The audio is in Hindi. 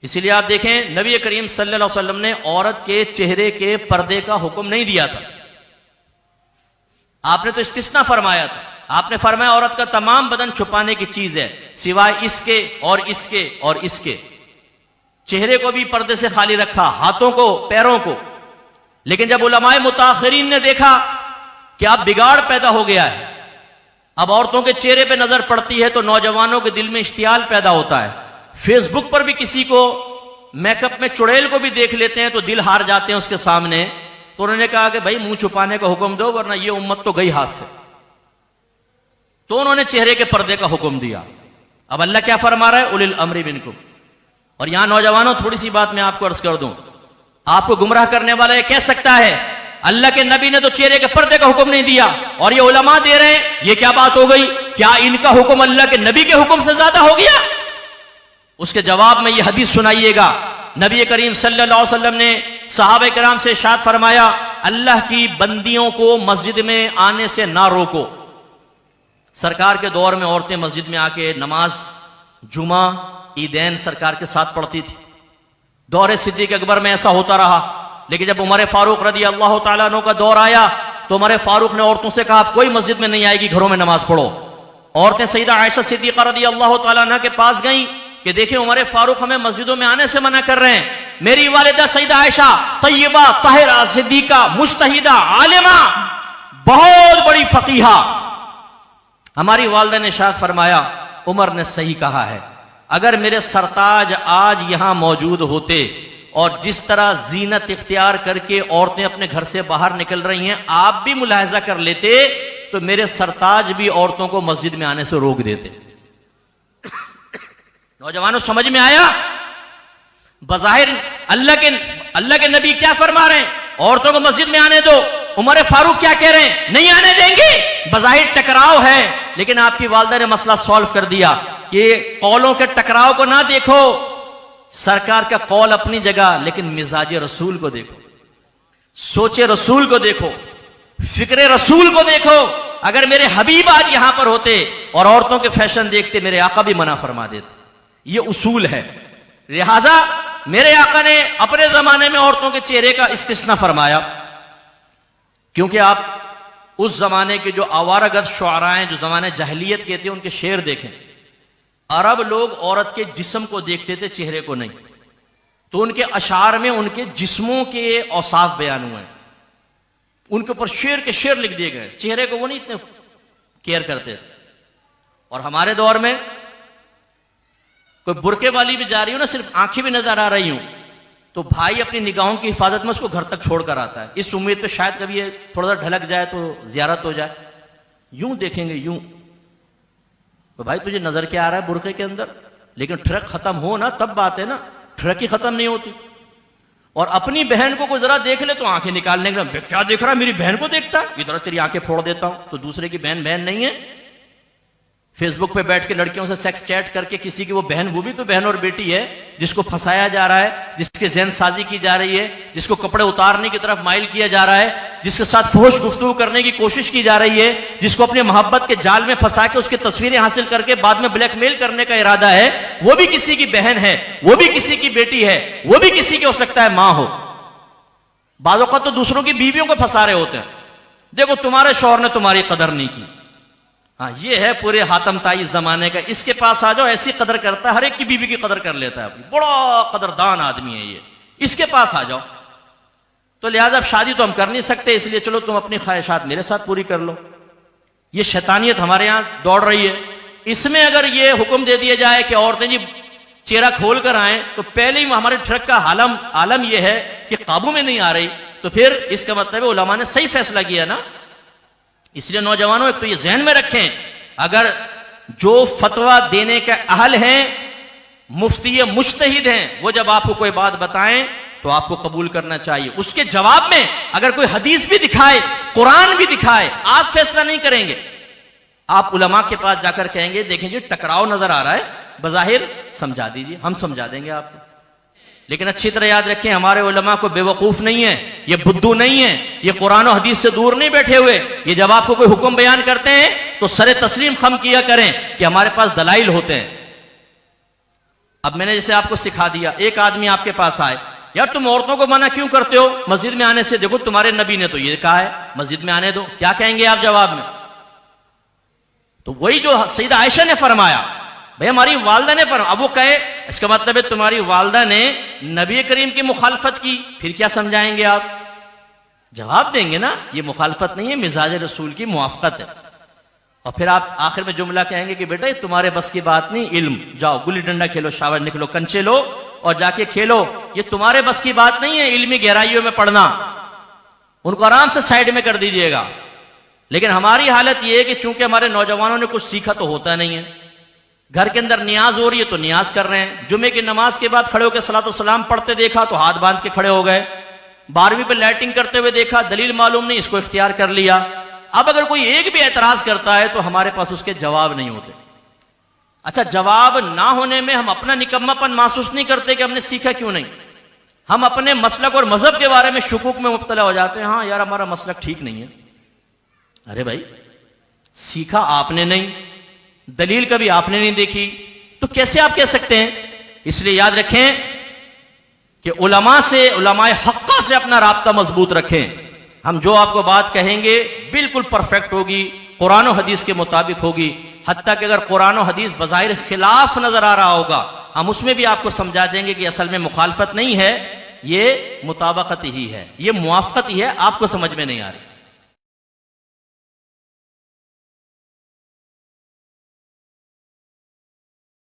इसीलिए आप देखें नबी करीम सल्लल्लाहु अलैहि वसल्लम ने औरत के चेहरे के पर्दे का हुक्म नहीं दिया था। आपने तो इस्तिस्ना फरमाया था। आपने फरमाया औरत का तमाम बदन छुपाने की चीज है सिवाय इसके और इसके और इसके। चेहरे को भी पर्दे से खाली रखा, हाथों को, पैरों को। लेकिन जब उलमाए मुताखिरीन ने देखा कि अब बिगाड़ पैदा हो गया है, अब औरतों के चेहरे पे नजर पड़ती है तो नौजवानों के दिल में इश्तियाल पैदा होता है। फेसबुक पर भी किसी को मेकअप में चुड़ैल को भी देख लेते हैं तो दिल हार जाते हैं उसके सामने। तो उन्होंने कहा कि भाई मुंह छुपाने का हुक्म दो वरना ये उम्मत तो गई हाथ से। तो उन्होंने चेहरे के पर्दे का हुक्म दिया। अब अल्लाह क्या फरमा रहा है, उलिल अम्री मिनकुम। और यहां नौजवानों थोड़ी सी बात मैं आपको अर्ज कर दूं, आपको गुमराह करने वाला ये कह सकता है अल्लाह के नबी ने तो चेहरे के पर्दे का हुक्म नहीं दिया और ये उलमा दे रहे हैं, ये क्या बात हो गई? क्या इनका हुक्म अल्लाह के नबी के हुक्म से ज्यादा हो गया? उसके जवाब में ये हदीस सुनाइएगा। नबी करीम सल्लल्लाहु अलैहि वसल्लम ने सहाबा किराम से इरशाद फरमाया, अल्लाह की बंदियों को मस्जिद में आने से ना रोको। सरकार के दौर में औरतें मस्जिद में आके नमाज, जुमा, ईदैन सरकार के साथ पढ़ती थी। दौर सिद्दीक अकबर में ऐसा होता रहा। लेकिन जब उमर फारूक रदी अल्लाह तआला अन्हु का दौर आया तो उमर फारूक ने औरतों से कहा कोई मस्जिद में नहीं आएगी, घरों में नमाज पढ़ो। औरतें सईदा आयशा सिद्दीका रदी अल्लाह तआला अन्हा के पास गईं कि देखिए उमर फारूक हमें मस्जिदों में आने से मना कर रहे हैं। मेरी वालिदा सईदा आयशा तय्यबा ताहिरा सिद्दीका मुज्तहिदा आलिमा, बहुत बड़ी फकीहा, हमारी वालिदा ने इरशाद फरमाया उमर ने सही कहा है। अगर मेरे सरताज आज यहां मौजूद होते और जिस तरह जीनत इख्तियार करके औरतें अपने घर से बाहर निकल रही हैं आप भी मुलाहिजा कर लेते तो मेरे सरताज भी औरतों को मस्जिद में आने से रोक देते। नौजवानों समझ में आया? बज़ाहिर अल्लाह के नबी क्या फरमा रहे हैं, औरतों को मस्जिद में आने दो। उमर फारूक क्या कह रहे हैं, नहीं आने देंगे। बज़ाहिर टकराव है, लेकिन आपकी वालिदा ने मसला सॉल्व कर दिया कि कौलों के टकराव को ना देखो, सरकार का कौल अपनी जगह, लेकिन मिजाज रसूल को देखो, सोचे रसूल को देखो, फिक्रे रसूल को देखो। अगर मेरे हबीब आज यहां पर होते और औरतों के फैशन देखते मेरे आका भी मना फरमा देते। ये उसूल है। लिहाजा मेरे आका ने अपने जमाने में औरतों के चेहरे का इस्तिस्ना फरमाया, क्योंकि आप उस जमाने के जो आवारागर्द शुआरा हैं, जो जमाने जहलियत के थे, उनके शेर देखें। अरब लोग औरत के जिस्म को देखते थे, चेहरे को नहीं। तो उनके अशार में उनके जिस्मों के औसाफ बयान हुए, उनके ऊपर शेर के शेर लिख दिए गए। चेहरे को वो नहीं इतने केयर करते। और हमारे दौर में कोई बुरके वाली भी जा रही हो ना, सिर्फ आंखें भी नजर आ रही हूं, तो भाई अपनी निगाहों की हिफाजत में उसको घर तक छोड़ कर आता है, इस उम्मीद पे शायद कभी ये थोड़ा सा ढलक जाए तो जियारत हो जाए। यूं देखेंगे यूं, तो भाई तुझे नजर क्या आ रहा है बुरके के अंदर? लेकिन ट्रक खत्म हो ना तब बात है ना, ट्रक ही खत्म नहीं होती। और अपनी बहन को कोई जरा देख ले तो आंखें निकालने के लिए, क्या देख रहा है, मेरी बहन को देखता है, इधर तेरी आंखें फोड़ देता हूं। तो दूसरे की बहन बहन नहीं है। फेसबुक पे बैठ के लड़कियों से सेक्स चैट करके किसी की वो बहन, वो भी तो बहन और बेटी है, जिसको फंसाया जा रहा है, जिसके ज़हन साजी की जा रही है, जिसको कपड़े उतारने की तरफ माइल किया जा रहा है, जिसके साथ फहश गुफ्तगू करने की कोशिश की जा रही है, जिसको अपनी मोहब्बत के जाल में फंसा के उसकी तस्वीरें हासिल करके बाद में ब्लैकमेल करने का इरादा है। वो भी किसी की बहन है, वो भी किसी की बेटी है, वो भी किसी की हो सकता है मां हो। बाज़ औक़ात तो दूसरों की बीवियों को फंसा रहे होते हैं। देखो तुम्हारे शौहर ने तुम्हारी कदर नहीं की। हाँ, ये है पूरे हातम ताई जमाने का। इसके पास आ जाओ, ऐसी कदर करता है, हर एक की बीवी की कदर कर लेता है अपनी, बड़ा कदरदान आदमी है ये। इसके पास आ जाओ तो लिहाजा अब शादी तो हम कर नहीं सकते, इसलिए चलो तुम अपनी ख्वाहिशात मेरे साथ पूरी कर लो। ये शैतानियत हमारे यहां दौड़ रही है। इसमें अगर ये हुक्म दे दिया जाए कि औरतें जी चेहरा खोल कर आए, तो पहले ही हमारे ट्रक का आलम यह है कि काबू में नहीं आ रही, तो फिर इसका मतलब है उलमा ने सही फैसला किया ना। इसलिए नौजवानों एक तो ये जहन में रखें, अगर जो फतवा देने के अहल हैं, मुफ्ती मुज्तहिद हैं, वो जब आपको कोई बात बताएं तो आपको कबूल करना चाहिए। उसके जवाब में अगर कोई हदीस भी दिखाए, कुरान भी दिखाए, आप फैसला नहीं करेंगे। आप उलमा के पास जाकर कहेंगे देखें जी टकराव नजर आ रहा है, बज़ाहिर समझा दीजिए, हम समझा देंगे आपको। लेकिन अच्छी तरह याद रखें, हमारे उलमा को बेवकूफ नहीं है, ये बुद्धू नहीं है, ये कुरान और हदीस से दूर नहीं बैठे हुए। ये जब आपको कोई हुक्म बयान करते हैं तो सरे तस्लीम खम किया करें कि हमारे पास दलाइल होते हैं। अब मैंने जैसे आपको सिखा दिया, एक आदमी आपके पास आए, यार तुम औरतों को मना क्यों करते हो मस्जिद में आने से, देखो तुम्हारे नबी ने तो ये कहा है मस्जिद में आने दो, क्या कहेंगे आप जवाब में? तो वही जो सईदा आयशा ने फरमाया, भाई हमारी वालदा ने फरमाया, अब वो कहे इसका मतलब है तुम्हारी वालदा ने नबी करीम की मुखालफत की, फिर क्या समझाएंगे आप? जवाब देंगे ना, ये मुखालफत नहीं है, मिजाज रसूल की मुआफकत है। और फिर आप आखिर में जुमला कहेंगे कि बेटा ये तुम्हारे बस की बात नहीं, इल्म, जाओ गुल्ली डंडा खेलो, शावर निकलो, कंचे लो और जाके खेलो, ये तुम्हारे बस की बात नहीं है इल्मी गहराइयों में पढ़ना। उनको आराम से साइड में कर दीजिएगा। लेकिन हमारी हालत यह है कि चूंकि हमारे नौजवानों ने कुछ सीखा तो होता नहीं है, घर के अंदर नियाज हो रही है तो नियाज कर रहे हैं, जुमे की नमाज के बाद खड़े होकर सलातो सलाम पढ़ते देखा तो हाथ बांध के खड़े हो गए, 12वीं पे लाइटिंग करते हुए देखा, दलील मालूम नहीं, इसको इख्तियार कर लिया। अब अगर कोई एक भी एतराज करता है तो हमारे पास उसके जवाब नहीं होते। अच्छा, जवाब ना होने में हम अपना निकम्मापन महसूस नहीं करते कि हमने सीखा क्यों नहीं, हम अपने मसलक और मजहब के बारे में शुकूक में मुब्तला हो जाते हैं, हाँ यार हमारा मसलक ठीक नहीं है। अरे भाई, सीखा आपने नहीं, दलील कभी आपने नहीं देखी, तो कैसे आप कह सकते हैं? इसलिए याद रखें कि उलमा से, उलमाए हक्का से अपना राब्ता मजबूत रखें। हम जो आपको बात कहेंगे बिल्कुल परफेक्ट होगी, कुरान और हदीस के मुताबिक होगी। हत्ता कि अगर कुरान और हदीस बज़ाहिर खिलाफ नजर आ रहा होगा, हम उसमें भी आपको समझा देंगे कि असल में मुखालफत नहीं है, ये मुताबकत ही है, ये मुआफ़क़त ही है, आपको समझ में नहीं आ रही।